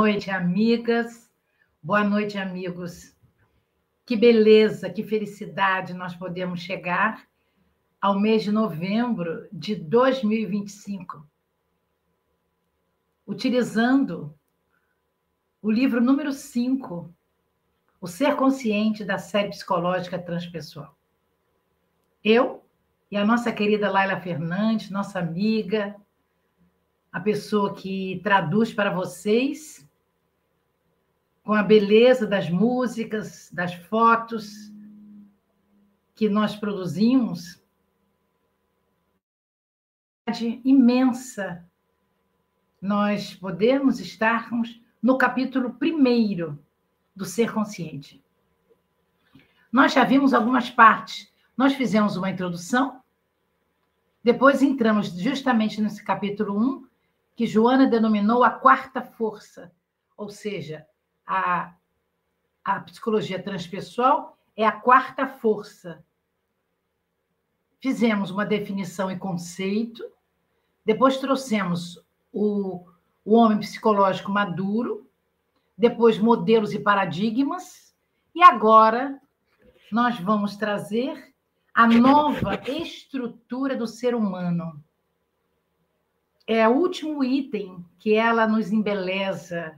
noite, amigas. Boa noite, amigos. Que beleza, que felicidade nós podemos chegar ao mês de novembro de 2025, utilizando o livro número 5, O Ser Consciente, da série psicológica transpessoal. Eu e a nossa querida Laila Fernandes, nossa amiga, a pessoa que traduz para vocês com a beleza das músicas, das fotos que nós produzimos, imensa nós podemos estarmos no capítulo 1º do Ser Consciente. Nós já vimos algumas partes. Nós fizemos uma introdução, depois entramos justamente nesse capítulo 1, que Joana denominou a quarta força, ou seja, a psicologia transpessoal é a quarta força. Fizemos uma definição e conceito, depois trouxemos o homem psicológico maduro, depois modelos e paradigmas, e agora nós vamos trazer a nova estrutura do ser humano. É o último item que ela nos embeleza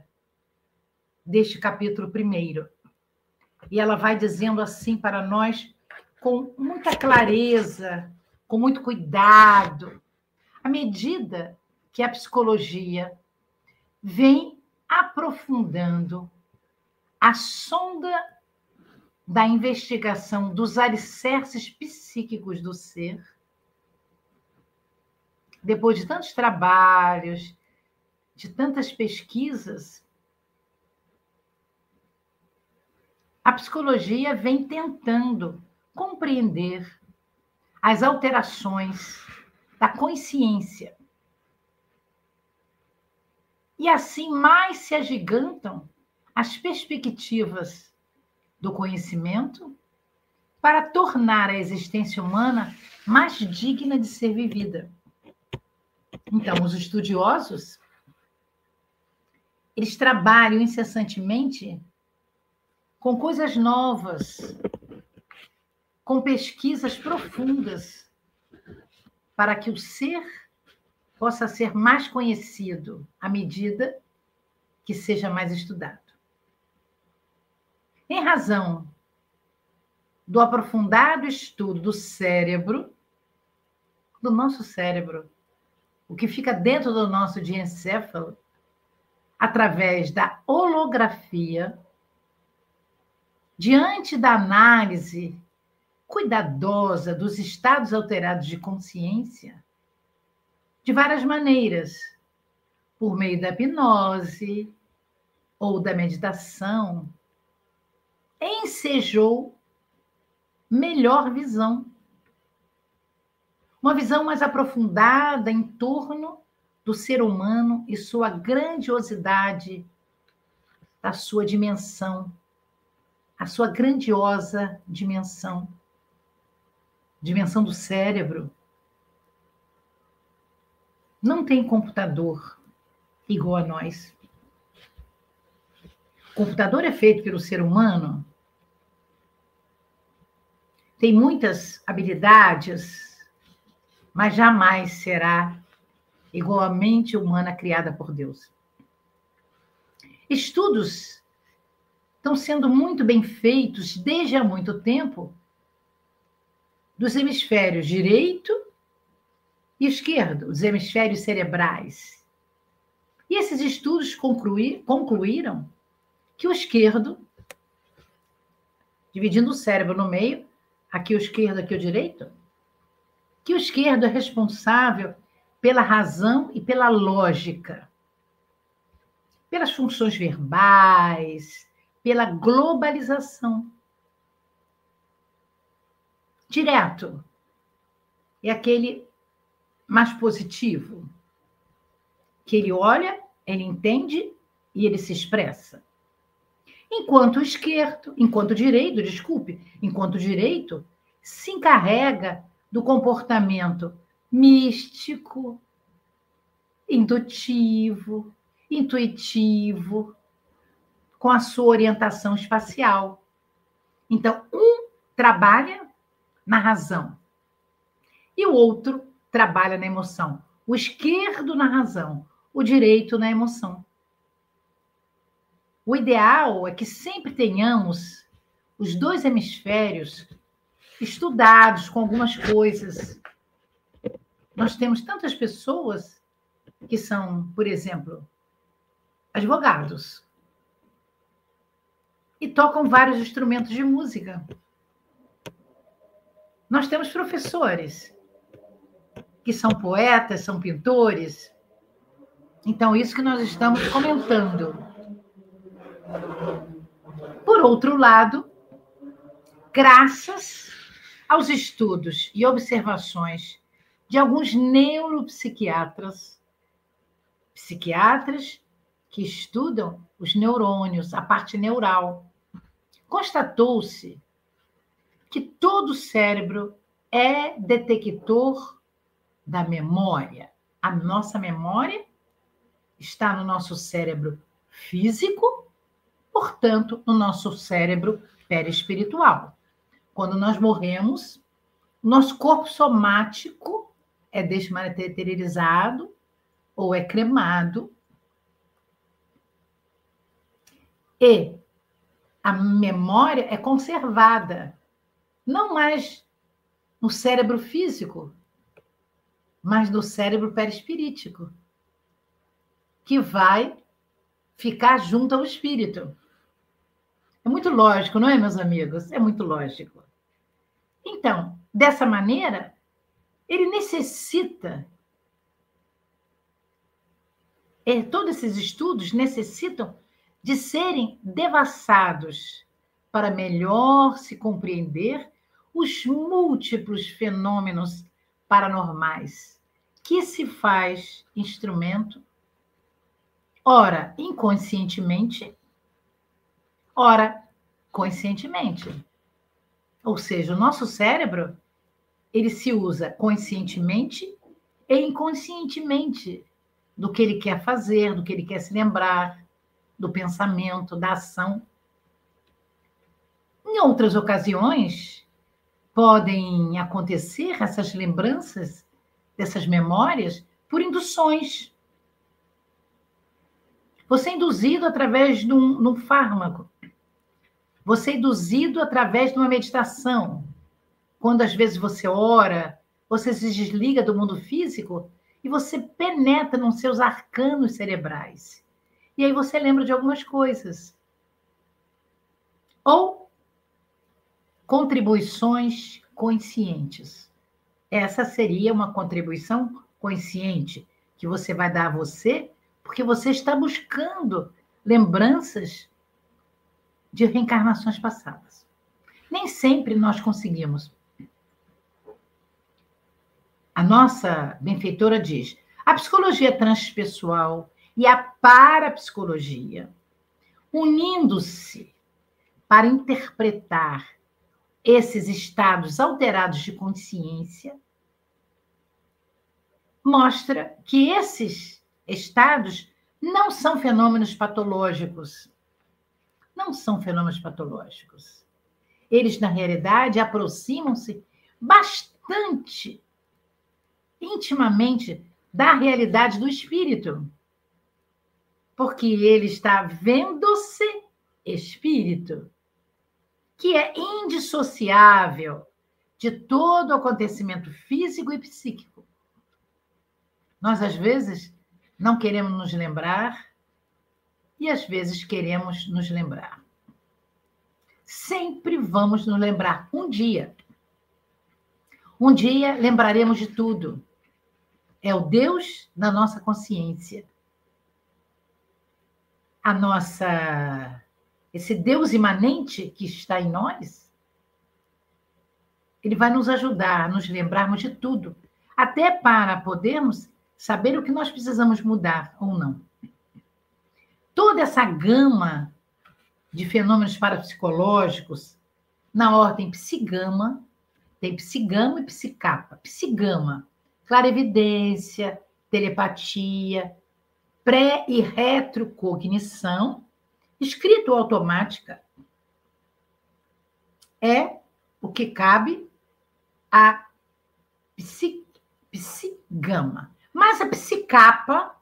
deste capítulo 1º. E ela vai dizendo assim para nós, com muita clareza, com muito cuidado, à medida que a psicologia vem aprofundando a sonda da investigação dos alicerces psíquicos do ser, depois de tantos trabalhos, de tantas pesquisas, a psicologia vem tentando compreender as alterações da consciência. E assim mais se agigantam as perspectivas do conhecimento para tornar a existência humana mais digna de ser vivida. Então, os estudiosos, eles trabalham incessantemente com coisas novas, com pesquisas profundas, para que o ser possa ser mais conhecido à medida que seja mais estudado. Em razão do aprofundado estudo do cérebro, do nosso cérebro, o que fica dentro do nosso diencéfalo, através da holografia, diante da análise cuidadosa dos estados alterados de consciência, de várias maneiras, por meio da hipnose ou da meditação, ensejou melhor visão. Uma visão mais aprofundada em torno do ser humano e sua grandiosidade, da sua dimensão, a sua grandiosa dimensão do cérebro. Não tem computador igual a nós. O computador é feito pelo ser humano, tem muitas habilidades, mas jamais será igualmente humana criada por Deus. Estudos estão sendo muito bem feitos desde há muito tempo dos hemisférios direito e esquerdo, os hemisférios cerebrais. E esses estudos concluíram que o esquerdo, dividindo o cérebro no meio, aqui o esquerdo, aqui o direito, que o esquerdo é responsável pela razão e pela lógica, pelas funções verbais, pela globalização. Direto é aquele mais positivo, que ele olha, ele entende e ele se expressa. Enquanto direito se encarrega do comportamento místico, indutivo, intuitivo, com a sua orientação espacial. Então, um trabalha na razão e o outro trabalha na emoção. O esquerdo na razão, o direito na emoção. O ideal é que sempre tenhamos os dois hemisférios estudados com algumas coisas. Nós temos tantas pessoas que são, por exemplo, advogados e tocam vários instrumentos de música. Nós temos professores que são poetas, são pintores. Então, isso que nós estamos comentando. Por outro lado, graças aos estudos e observações de alguns neuropsiquiatras, psiquiatras que estudam os neurônios, a parte neural, constatou-se que todo o cérebro é detector da memória. A nossa memória está no nosso cérebro físico, portanto, no nosso cérebro perispiritual. Quando nós morremos, nosso corpo somático é desmaterializado ou é cremado e a memória é conservada, não mais no cérebro físico, mas no cérebro perispirítico, que vai ficar junto ao espírito. É muito lógico, não é, meus amigos? É muito lógico. Então, dessa maneira, ele necessita, todos esses estudos necessitam de serem devassados para melhor se compreender os múltiplos fenômenos paranormais que se faz instrumento, ora inconscientemente, ora conscientemente. Ou seja, o nosso cérebro, ele se usa conscientemente e inconscientemente do que ele quer fazer, do que ele quer se lembrar, do pensamento, da ação. Em outras ocasiões, podem acontecer essas lembranças, dessas memórias, por induções. Você é induzido através de um fármaco. Você é induzido através de uma meditação. Quando às vezes você ora, você se desliga do mundo físico e você penetra nos seus arcanos cerebrais. E aí você lembra de algumas coisas. Ou contribuições conscientes. Essa seria uma contribuição consciente que você vai dar a você, porque você está buscando lembranças de reencarnações passadas. Nem sempre nós conseguimos. A nossa benfeitora diz: a psicologia transpessoal e a parapsicologia, unindo-se para interpretar esses estados alterados de consciência, mostra que esses estados não são fenômenos patológicos. Não são fenômenos patológicos. Eles, na realidade, aproximam-se bastante, intimamente, da realidade do espírito. Porque ele está vendo-se espírito, que é indissociável de todo acontecimento físico e psíquico. Nós, às vezes, não queremos nos lembrar e, às vezes, queremos nos lembrar. Sempre vamos nos lembrar um dia. Um dia lembraremos de tudo. É o Deus da nossa consciência. Esse Deus imanente que está em nós, ele vai nos ajudar a nos lembrarmos de tudo, até para podermos saber o que nós precisamos mudar ou não. Toda essa gama de fenômenos parapsicológicos, na ordem psigama, tem psigama e psicapa. Psigama, clarevidência, telepatia, pré- e retrocognição, Escrita ou automática é o que cabe à psigama. Mas a psicapa,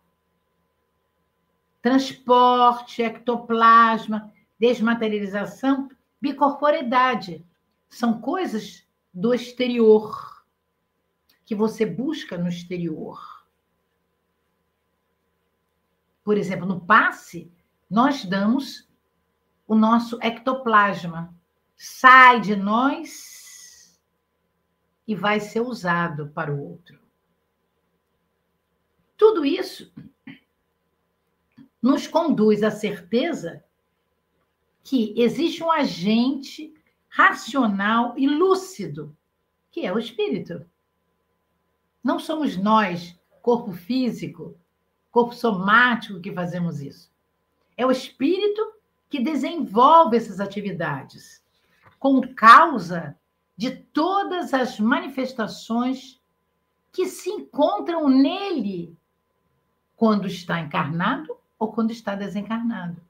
transporte, ectoplasma, desmaterialização, bicorporeidade, são coisas do exterior, que você busca no exterior. Por exemplo, no passe, nós damos o nosso ectoplasma. Sai de nós e vai ser usado para o outro. Tudo isso nos conduz à certeza que existe um agente racional e lúcido, que é o espírito. Não somos nós, corpo físico, corpo somático, que fazemos isso. É o espírito que desenvolve essas atividades, como causa de todas as manifestações que se encontram nele quando está encarnado ou quando está desencarnado.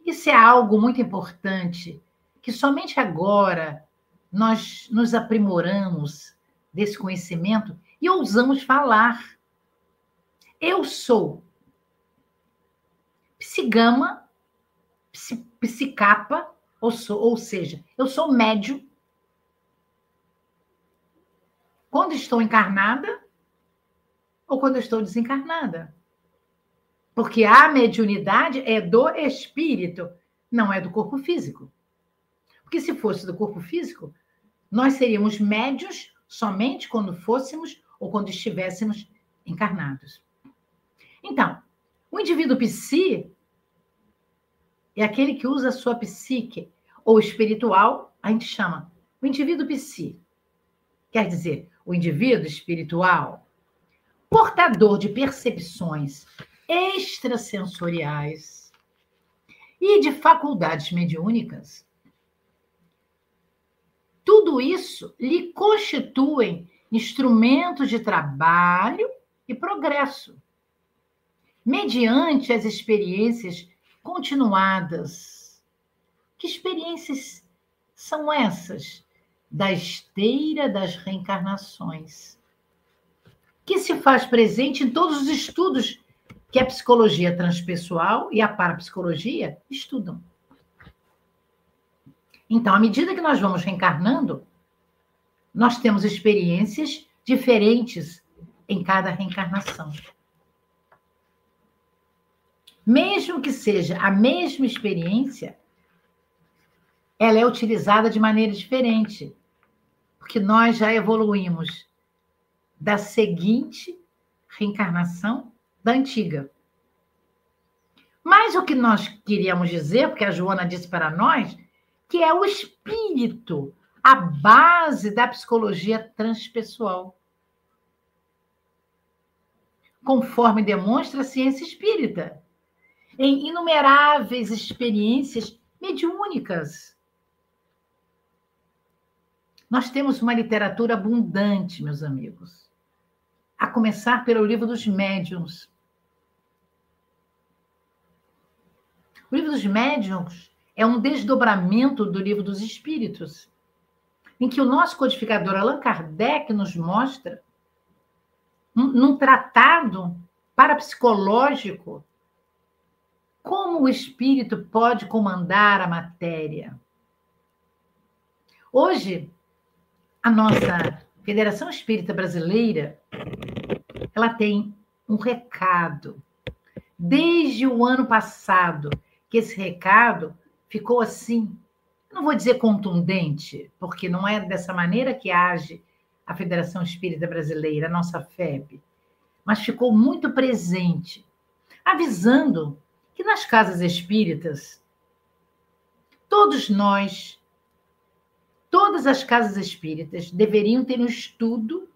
Isso é algo muito importante, que somente agora nós nos aprimoramos desse conhecimento e ousamos falar. Eu sou psigama, psicapa, ou seja, eu sou médium quando estou encarnada ou quando estou desencarnada. Porque a mediunidade é do espírito, não é do corpo físico. Porque se fosse do corpo físico, nós seríamos médiuns somente quando fôssemos ou quando estivéssemos encarnados. Então, o indivíduo psi é aquele que usa a sua psique, ou espiritual, a gente chama o indivíduo psi. Quer dizer, o indivíduo espiritual, portador de percepções extrasensoriais e de faculdades mediúnicas. Tudo isso lhe constituem instrumentos de trabalho e progresso, mediante as experiências continuadas. Que experiências são essas? Da esteira das reencarnações, que se faz presente em todos os estudos que a psicologia transpessoal e a parapsicologia estudam. Então, à medida que nós vamos reencarnando, nós temos experiências diferentes em cada reencarnação. Mesmo que seja a mesma experiência, ela é utilizada de maneira diferente, porque nós já evoluímos da seguinte reencarnação da antiga. Mas o que nós queríamos dizer, porque a Joana disse para nós, que é o espírito, a base da psicologia transpessoal, conforme demonstra a ciência espírita, em inumeráveis experiências mediúnicas. Nós temos uma literatura abundante, meus amigos, a começar pelo livro dos médiuns. O livro dos médiuns é um desdobramento do livro dos espíritos, em que o nosso codificador Allan Kardec nos mostra, num tratado parapsicológico, como o espírito pode comandar a matéria. Hoje, a nossa Federação Espírita Brasileira, ela tem um recado. Desde o ano passado, que esse recado ficou assim, não vou dizer contundente, porque não é dessa maneira que age a Federação Espírita Brasileira, a nossa FEB, mas ficou muito presente, avisando que nas casas espíritas, todos nós, todas as casas espíritas deveriam ter um estudo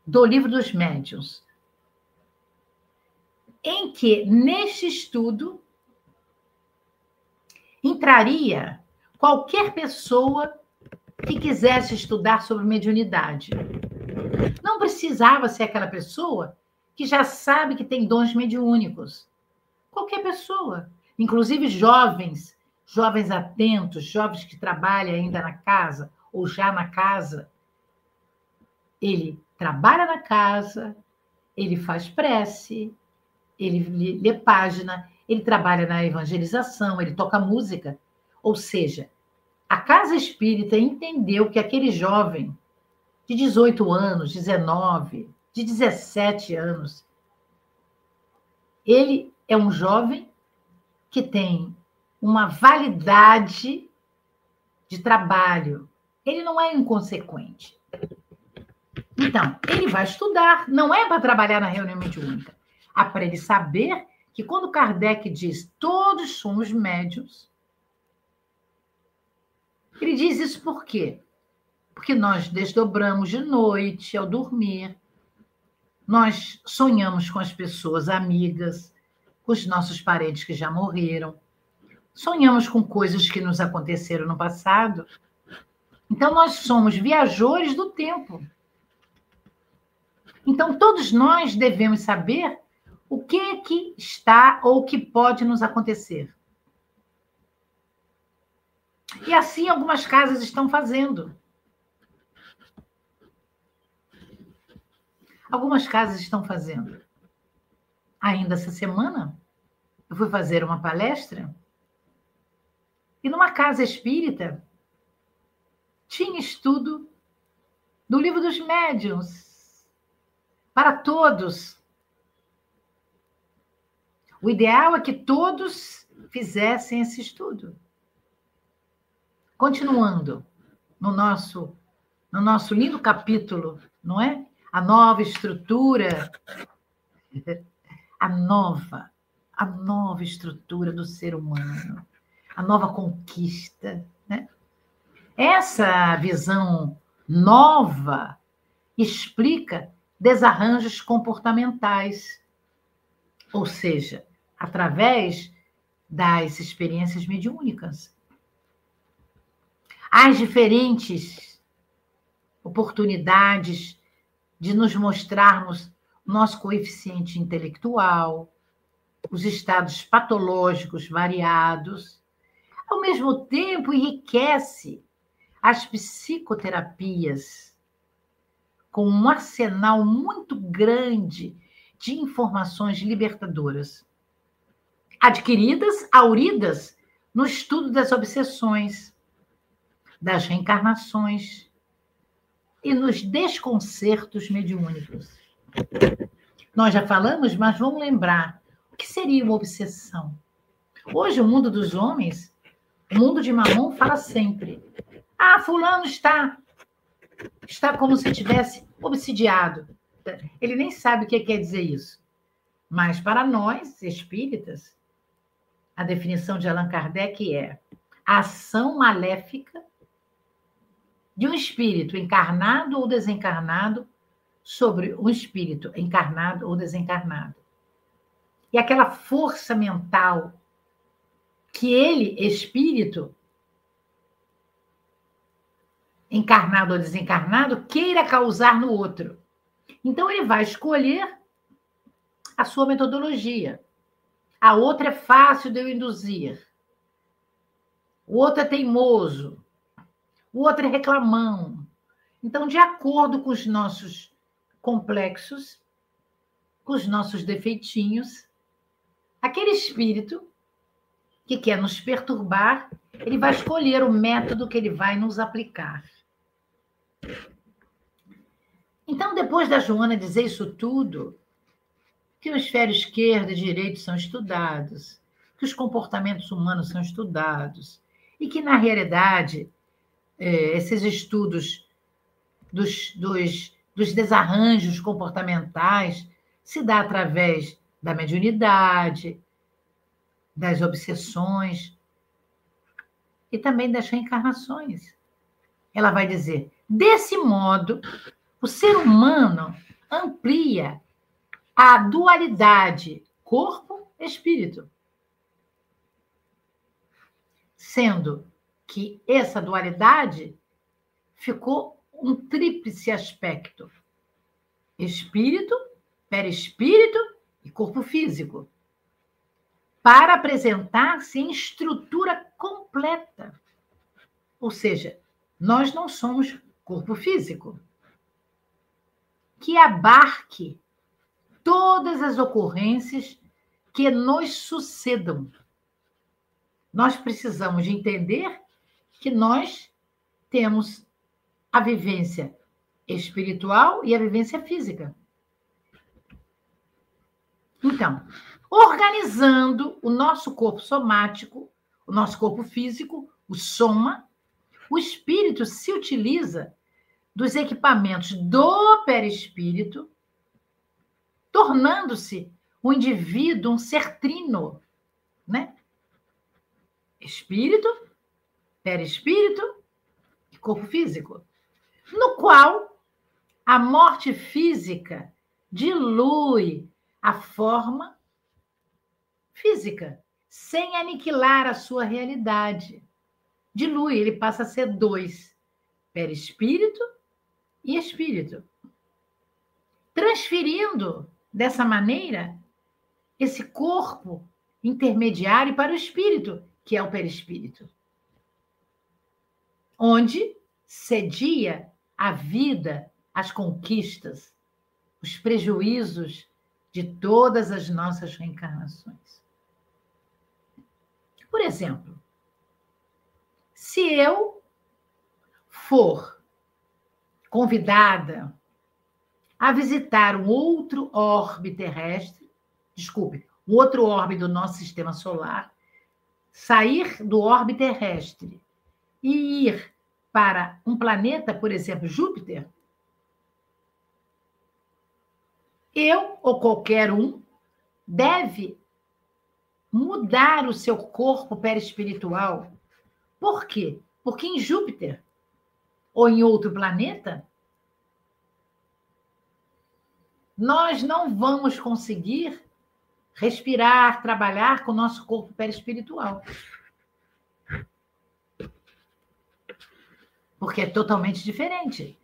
do Livro dos Médiuns, em que, neste estudo, entraria qualquer pessoa que quisesse estudar sobre mediunidade. Não precisava ser aquela pessoa que já sabe que tem dons mediúnicos. Qualquer pessoa, Inclusive jovens atentos, jovens que trabalham ainda na casa ou já na casa. Ele trabalha na casa, ele faz prece, ele lê página, ele trabalha na evangelização, ele toca música. Ou seja, a casa espírita entendeu que aquele jovem de 18 anos, 19, de 17 anos, ele é um jovem que tem uma validade de trabalho. Ele não é inconsequente. Então, ele vai estudar, não é para trabalhar na reunião mediúnica. É para ele saber que quando Kardec diz todos somos médiuns, ele diz isso por quê? Porque nós desdobramos de noite ao dormir, nós sonhamos com as pessoas amigas, com os nossos parentes que já morreram, sonhamos com coisas que nos aconteceram no passado. Então, nós somos viajores do tempo. Então, todos nós devemos saber o que está ou o que pode nos acontecer. E assim algumas casas estão fazendo. Algumas casas estão fazendo. Ainda essa semana, eu fui fazer uma palestra e numa casa espírita tinha estudo do Livro dos Médiuns para todos. O ideal é que todos fizessem esse estudo. Continuando no nosso lindo capítulo, não é? A nova estrutura, a nova estrutura do ser humano, a nova conquista, né? Essa visão nova explica desarranjos comportamentais, ou seja, através das experiências mediúnicas. As diferentes oportunidades de nos mostrarmos nosso coeficiente intelectual, os estados patológicos variados, ao mesmo tempo enriquece as psicoterapias com um arsenal muito grande de informações libertadoras, adquiridas, auridas no estudo das obsessões, das reencarnações e nos desconcertos mediúnicos. Nós já falamos, mas vamos lembrar. O que seria uma obsessão? Hoje, o mundo dos homens, o mundo de Mamon fala sempre: ah, fulano está como se tivesse obsidiado. Ele nem sabe o que quer dizer isso. Mas, para nós, espíritas, a definição de Allan Kardec é a ação maléfica de um espírito encarnado ou desencarnado sobre um espírito encarnado ou desencarnado. E aquela força mental que ele, espírito, encarnado ou desencarnado, queira causar no outro. Então, ele vai escolher a sua metodologia. A outra é fácil de eu induzir. O outro é teimoso. O outro é reclamão. Então, de acordo com os nossos complexos, com os nossos defeitinhos, aquele espírito que quer nos perturbar, ele vai escolher o método que ele vai nos aplicar. Então, depois da Joana dizer isso tudo, que o hemisfério esquerdo e direito são estudados, que os comportamentos humanos são estudados, e que, na realidade, esses estudos dos desarranjos comportamentais se dá através da mediunidade, das obsessões e também das reencarnações. Ela vai dizer, desse modo, o ser humano amplia a dualidade corpo-espírito, sendo que essa dualidade ficou um tríplice aspecto: espírito, perispírito e corpo físico. para apresentar-se em estrutura completa. Ou seja, nós não somos corpo físico que abarque todas as ocorrências que nos sucedam. Nós precisamos de entender que nós temos a vivência espiritual e a vivência física. Então, organizando o nosso corpo somático, o nosso corpo físico, o soma, o espírito se utiliza dos equipamentos do perispírito, tornando-se um indivíduo, um ser trino, né? Espírito, perispírito e corpo físico, no qual a morte física dilui a forma física, sem aniquilar a sua realidade. Dilui, ele passa a ser dois, perispírito e espírito. Transferindo, dessa maneira, esse corpo intermediário para o espírito, que é o perispírito, onde cedia a vida, as conquistas, os prejuízos de todas as nossas reencarnações. Por exemplo, se eu for convidada a visitar um outro orbe terrestre, um outro orbe do nosso sistema solar, sair do orbe terrestre e ir para um planeta, por exemplo, Júpiter, eu ou qualquer um deve mudar o seu corpo perispiritual. Por quê? Porque em Júpiter ou em outro planeta, nós não vamos conseguir respirar, trabalhar com o nosso corpo perispiritual. Porque é totalmente diferente.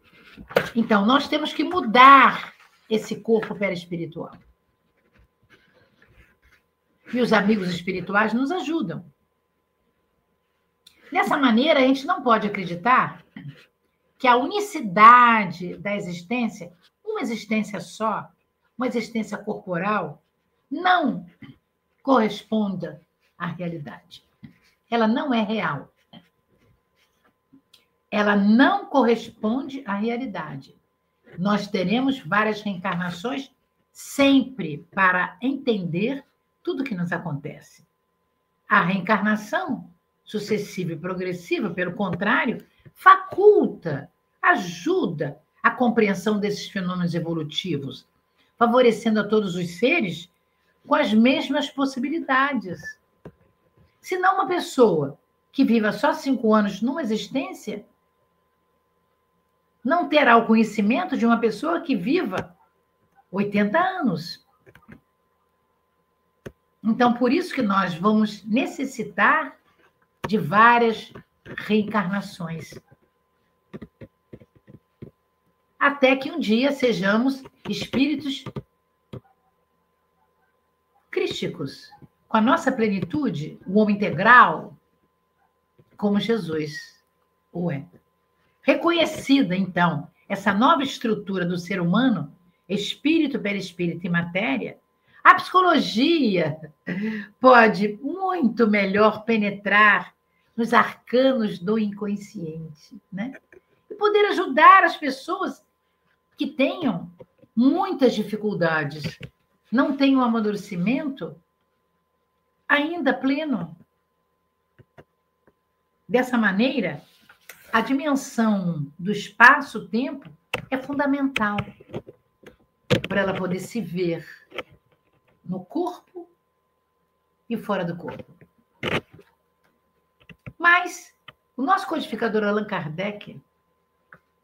Então, nós temos que mudar esse corpo perispiritual. E os amigos espirituais nos ajudam. Dessa maneira, a gente não pode acreditar que a unicidade da existência, uma existência só, uma existência corporal, não corresponda à realidade. Ela não é real. Ela não corresponde à realidade. Nós teremos várias reencarnações sempre para entender tudo o que nos acontece. A reencarnação sucessiva e progressiva, pelo contrário, faculta, ajuda a compreensão desses fenômenos evolutivos, favorecendo a todos os seres com as mesmas possibilidades. Senão, uma pessoa que viva só 5 anos numa existência não terá o conhecimento de uma pessoa que viva 80 anos. Então, por isso que nós vamos necessitar de várias reencarnações. Até que um dia sejamos espíritos crísticos, com a nossa plenitude, o homem integral, como Jesus o é. Reconhecida, então, essa nova estrutura do ser humano, espírito, perispírito e matéria, a psicologia pode muito melhor penetrar nos arcanos do inconsciente, né? E poder ajudar as pessoas que tenham muitas dificuldades, não tenham um amadurecimento ainda pleno. Dessa maneira, a dimensão do espaço-tempo é fundamental para ela poder se ver no corpo e fora do corpo. Mas o nosso codificador Allan Kardec,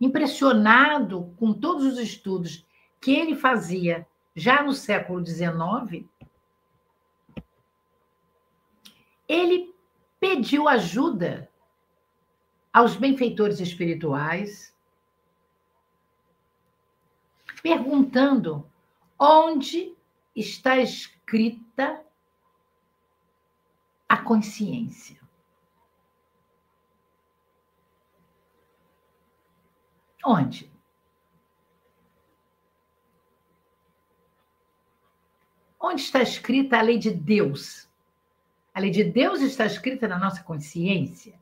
impressionado com todos os estudos que ele fazia já no século XIX, ele pediu ajuda aos benfeitores espirituais, perguntando onde está escrita a consciência. Onde? Onde está escrita a lei de Deus? A lei de Deus está escrita na nossa consciência.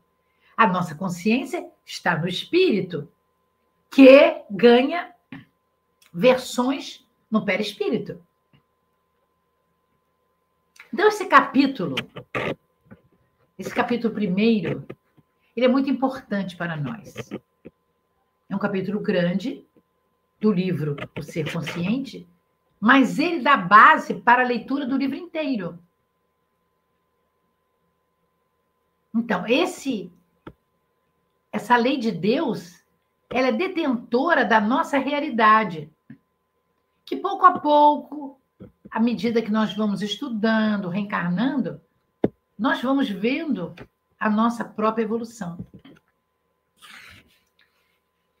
A nossa consciência está no espírito, que ganha versões no perispírito. Então, esse capítulo primeiro, ele é muito importante para nós. É um capítulo grande do livro O Ser Consciente, mas ele dá base para a leitura do livro inteiro. Então, essa lei de Deus, ela é detentora da nossa realidade, que pouco a pouco, à medida que nós vamos estudando, reencarnando, nós vamos vendo a nossa própria evolução.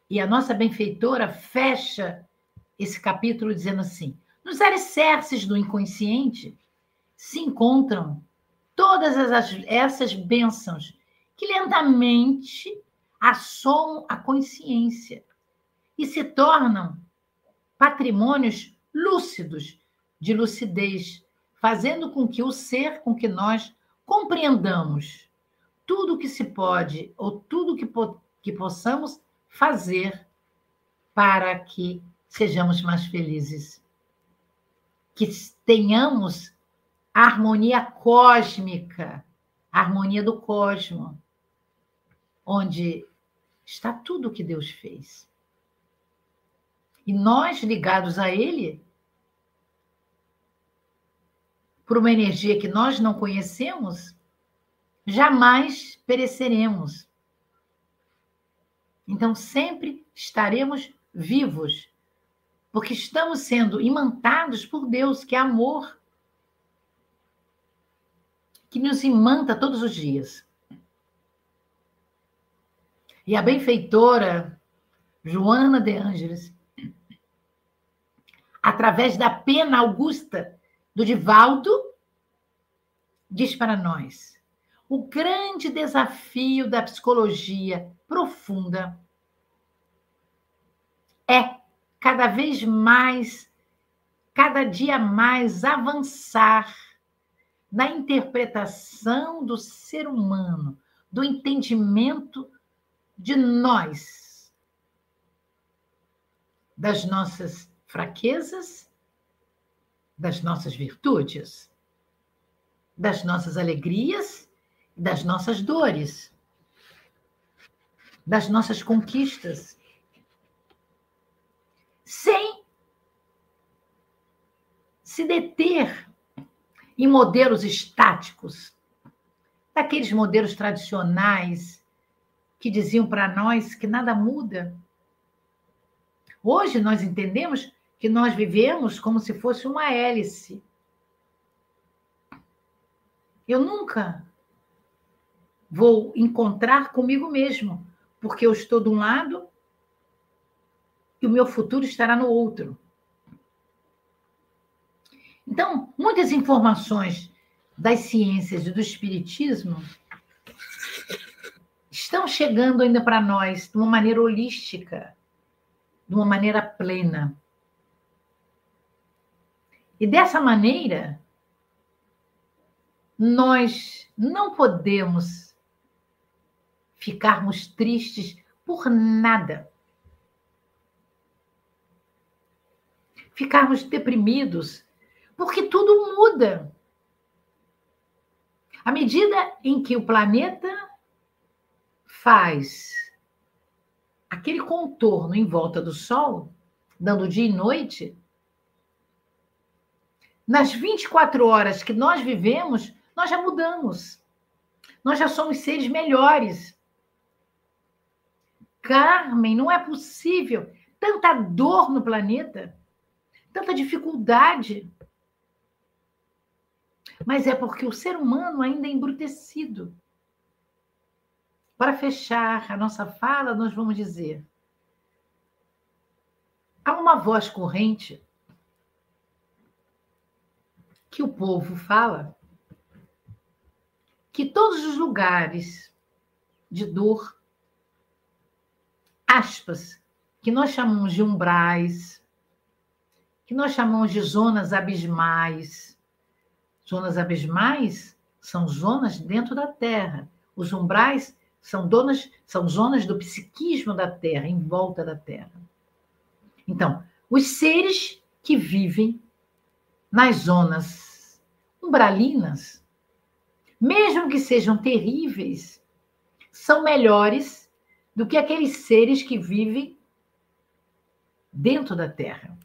E a nossa benfeitora fecha esse capítulo dizendo assim: nos alicerces do inconsciente se encontram todas essas bênçãos que lentamente assomam a consciência e se tornam patrimônios lúcidos de lucidez, fazendo com que o ser, com que nós compreendamos tudo o que se pode ou tudo que possamos fazer para que sejamos mais felizes. Que tenhamos a harmonia cósmica, a harmonia do cosmos, onde está tudo o que Deus fez. E nós, ligados a Ele, por uma energia que nós não conhecemos, jamais pereceremos. Então, sempre estaremos vivos, porque estamos sendo imantados por Deus, que é amor, que nos imanta todos os dias. E a benfeitora Joana de Ângeles, através da pena augusta do Divaldo, diz para nós: o grande desafio da psicologia profunda é cada vez mais, cada dia mais avançar na interpretação do ser humano, do entendimento de nós, das nossas fraquezas, das nossas virtudes, das nossas alegrias e das nossas dores, das nossas conquistas, sem se deter em modelos estáticos, daqueles modelos tradicionais que diziam para nós que nada muda. Hoje nós entendemos que nós vivemos como se fosse uma hélice. Eu nunca vou encontrar comigo mesmo, porque eu estou de um lado e o meu futuro estará no outro. Então, muitas informações das ciências e do espiritismo estão chegando ainda para nós de uma maneira holística, de uma maneira plena. E dessa maneira, nós não podemos ficarmos tristes por nada. Ficarmos deprimidos, porque tudo muda. À medida em que o planeta faz aquele contorno em volta do Sol, dando dia e noite, nas 24 horas que nós vivemos, nós já mudamos. Nós já somos seres melhores. Carmen, não é possível tanta dor no planeta, tanta dificuldade. Mas é porque o ser humano ainda é embrutecido. Para fechar a nossa fala, nós vamos dizer: há uma voz corrente que o povo fala, que todos os lugares de dor, aspas, que nós chamamos de umbrais, que nós chamamos de zonas abismais. Zonas abismais são zonas dentro da Terra. Os umbrais são zonas do psiquismo da Terra, em volta da Terra. Então, os seres que vivem nas zonas umbralinas, mesmo que sejam terríveis, são melhores do que aqueles seres que vivem dentro da Terra,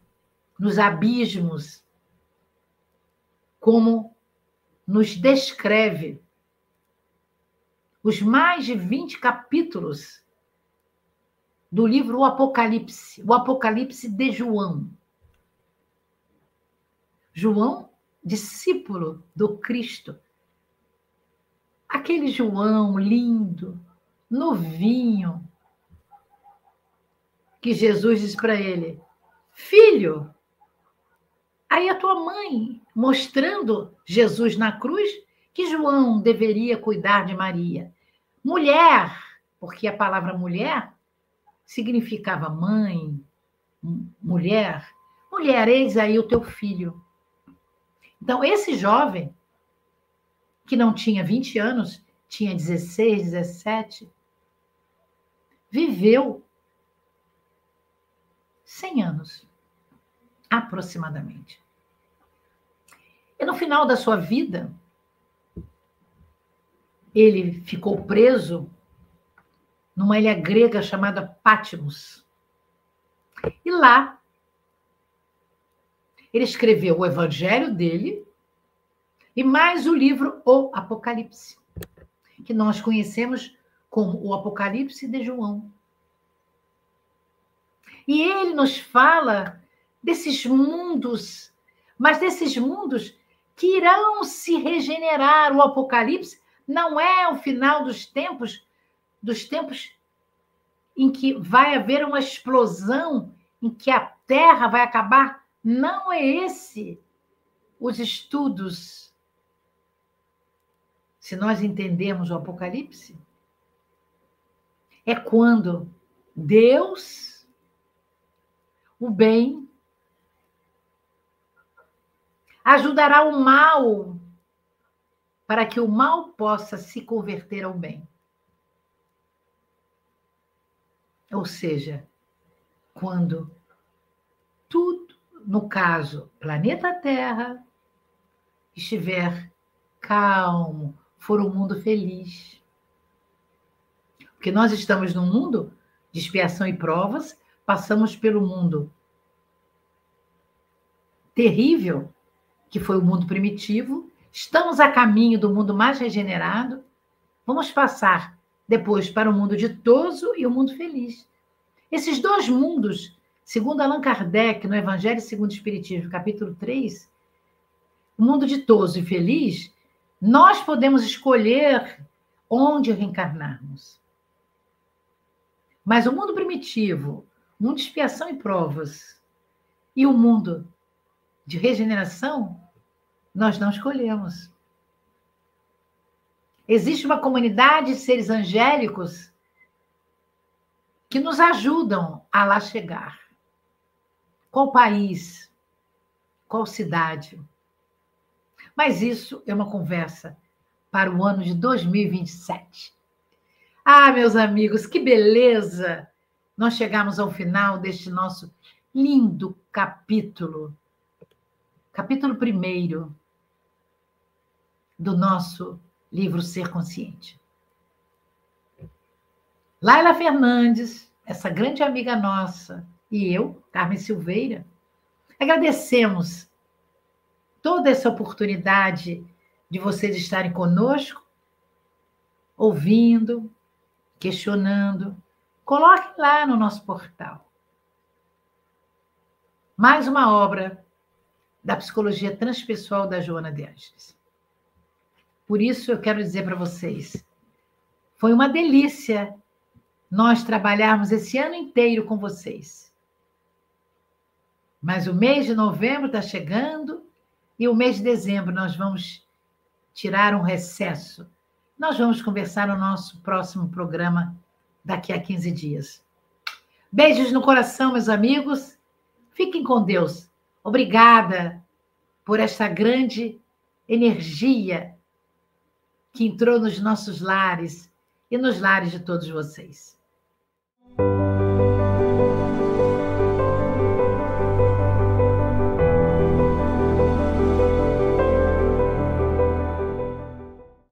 nos abismos, como nos descreve os mais de 20 capítulos do livro O Apocalipse de João. João, discípulo do Cristo. Aquele João lindo, novinho, que Jesus diz para ele: filho, aí a tua mãe, mostrando Jesus na cruz, que João deveria cuidar de Maria. Mulher, porque a palavra mulher significava mãe, mulher. Mulher, eis aí o teu filho. Então, esse jovem, que não tinha 20 anos, tinha 16, 17, viveu 100 anos, aproximadamente. E no final da sua vida, ele ficou preso numa ilha grega chamada Patmos. E lá, ele escreveu o evangelho dele e mais o livro O Apocalipse, que nós conhecemos como o Apocalipse de João. E ele nos fala desses mundos, mas desses mundos que irão se regenerar. O Apocalipse não é o final dos tempos em que vai haver uma explosão, em que a Terra vai acabar. Não é esse os estudos. Se nós entendermos o Apocalipse, é quando Deus, o bem, ajudará o mal para que o mal possa se converter ao bem. Ou seja, quando tudo, no caso, planeta Terra, estiver calmo, for um mundo feliz. Porque nós estamos num mundo de expiação e provas, passamos pelo mundo terrível, que foi o mundo primitivo, estamos a caminho do mundo mais regenerado, vamos passar depois para o mundo ditoso e o mundo feliz. Esses dois mundos, segundo Allan Kardec, no Evangelho segundo o Espiritismo, capítulo 3, o mundo ditoso e feliz, nós podemos escolher onde reencarnarmos. Mas o mundo primitivo, o mundo de expiação e provas, e o mundo de regeneração, nós não escolhemos. Existe uma comunidade de seres angélicos que nos ajudam a lá chegar. Qual país? Qual cidade? Mas isso é uma conversa para o ano de 2027. Ah, meus amigos, que beleza! Nós chegamos ao final deste nosso lindo capítulo. Capítulo 1 do nosso livro Ser Consciente. Laila Fernandes, essa grande amiga nossa, e eu, Carmen Silveira, agradecemos toda essa oportunidade de vocês estarem conosco, ouvindo, questionando. Coloquem lá no nosso portal. Mais uma obra da psicologia transpessoal da Joana de Ângeles. Por isso, eu quero dizer para vocês, foi uma delícia nós trabalharmos esse ano inteiro com vocês. Mas o mês de novembro está chegando e o mês de dezembro nós vamos tirar um recesso Nós vamos conversar no nosso próximo programa daqui a 15 dias. Beijos no coração, meus amigos. Fiquem com Deus. Obrigada por esta grande energia que entrou nos nossos lares e nos lares de todos vocês.